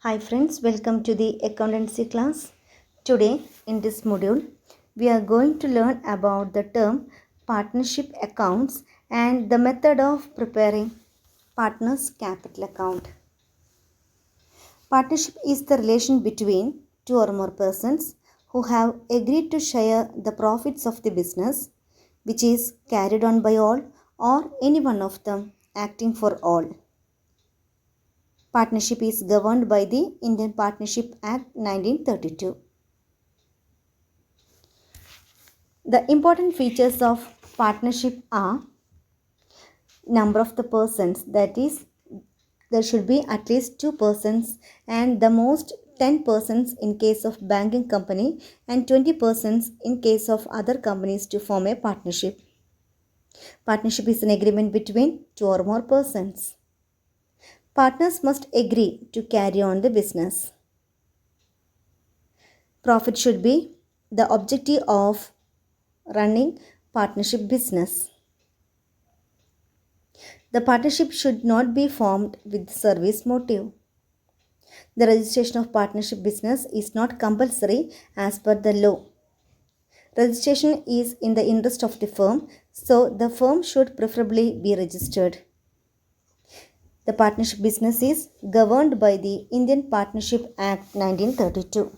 Hi friends, welcome to the accountancy class. Today in this module, we are going to learn about the term partnership accounts and the method of preparing partners capital account. Partnership is the relation between two or more persons who have agreed to share the profits of the business which is carried on by all or any one of them acting for all. Partnership is governed by the Indian Partnership Act 1932. The important features of partnership are number of the persons, that is, there should be at least two persons and the most 10 persons in case of banking company and 20 persons in case of other companies to form a partnership. Partnership is an agreement between two or more persons. Partners must agree to carry on the business. Profit should be the objective of running partnership business. The partnership should not be formed with service motive. The registration of partnership business is not compulsory as per the law. Registration is in the interest of the firm, so the firm should preferably be registered. The partnership business is governed by the Indian Partnership Act 1932.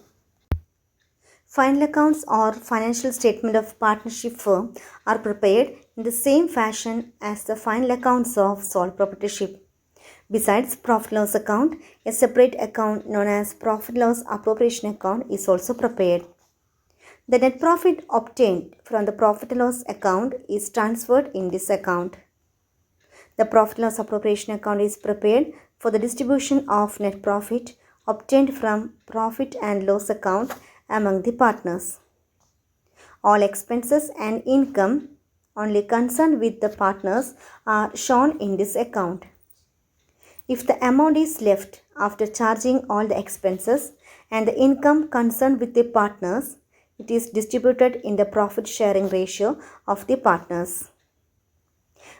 Final accounts or financial statement of partnership firm are prepared in the same fashion as the final accounts of sole proprietorship. Besides profit loss account, a separate account known as profit loss appropriation account is also prepared. The net profit obtained from the profit loss account is transferred in this account. The profit loss appropriation account is prepared for the distribution of net profit obtained from profit and loss account among the partners. All expenses and income only concerned with the partners are shown in this account. If the amount is left after charging all the expenses and the income concerned with the partners, it is distributed in the profit sharing ratio of the partners.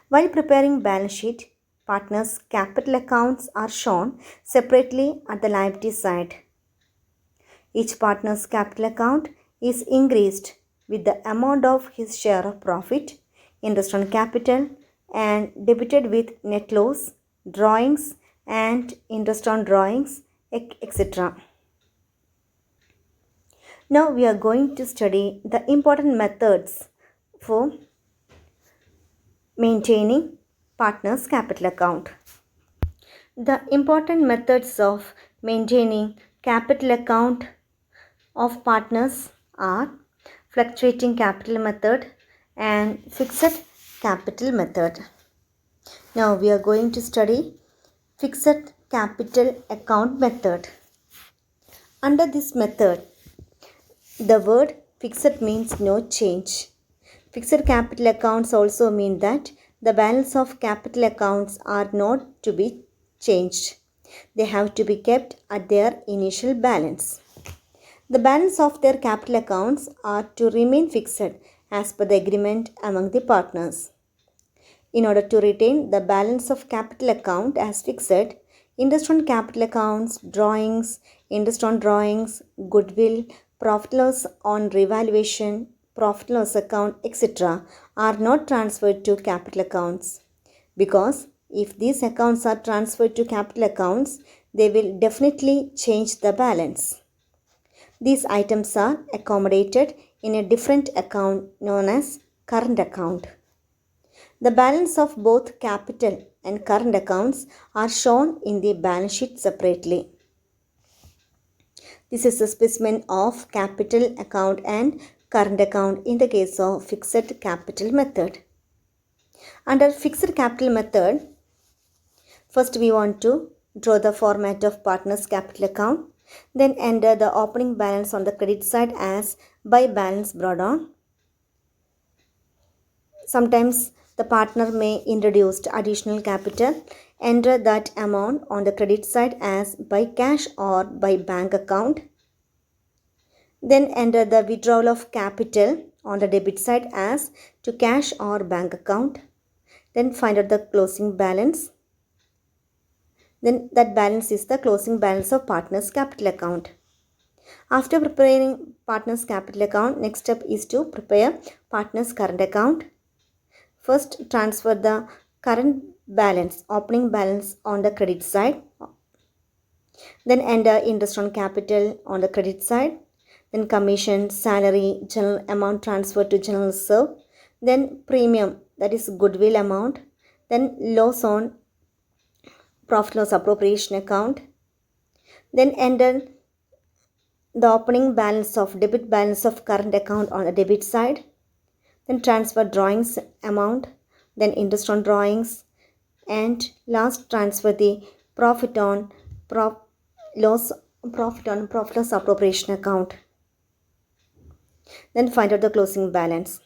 While preparing balance sheet, partners' capital accounts are shown separately at the liability side. Each partner's capital account is increased with the amount of his share of profit, interest on capital, and debited with net loss, drawings, and interest on drawings, etc. Now we are going to study the important methods for maintaining partners' capital account. The important methods of maintaining capital account of partners are fluctuating capital method and fixed capital method. Now we are going to study fixed capital account method. Under this method, the word fixed means no change. Fixed capital accounts also mean that the balance of capital accounts are not to be changed. They have to be kept at their initial balance. The balance of their capital accounts are to remain fixed as per the agreement among the partners. In order to retain the balance of capital account as fixed, interest on capital accounts, drawings, interest on drawings, goodwill, profit loss on revaluation, profit loss account, etc. are not transferred to capital accounts. Because if these accounts are transferred to capital accounts, they will definitely change the balance. These items are accommodated in a different account known as current account. The balance of both capital and current accounts are shown in the balance sheet separately. This is a specimen of capital account and current account in the case of fixed capital method. Under fixed capital method, first we want to draw the format of partner's capital account. Then enter the opening balance on the credit side as by balance brought on. Sometimes the partner may introduce additional capital. Enter that amount on the credit side as by cash or by bank account. Then enter the withdrawal of capital on the debit side as to cash or bank account. Then find out the closing balance. Then that balance is the closing balance of partner's capital account. After preparing partner's capital account, next step is to prepare partner's current account. First, transfer the current balance, opening balance on the credit side. Then enter interest on capital on the credit side. Then commission, salary, general amount transferred to general reserve. Then premium, that is goodwill amount. Then loss on profit loss appropriation account. Then enter the opening balance of debit balance of current account on the debit side. Then transfer drawings amount, then interest on drawings, and last transfer the profit on loss profit on profit loss appropriation account. Then find out the closing balance.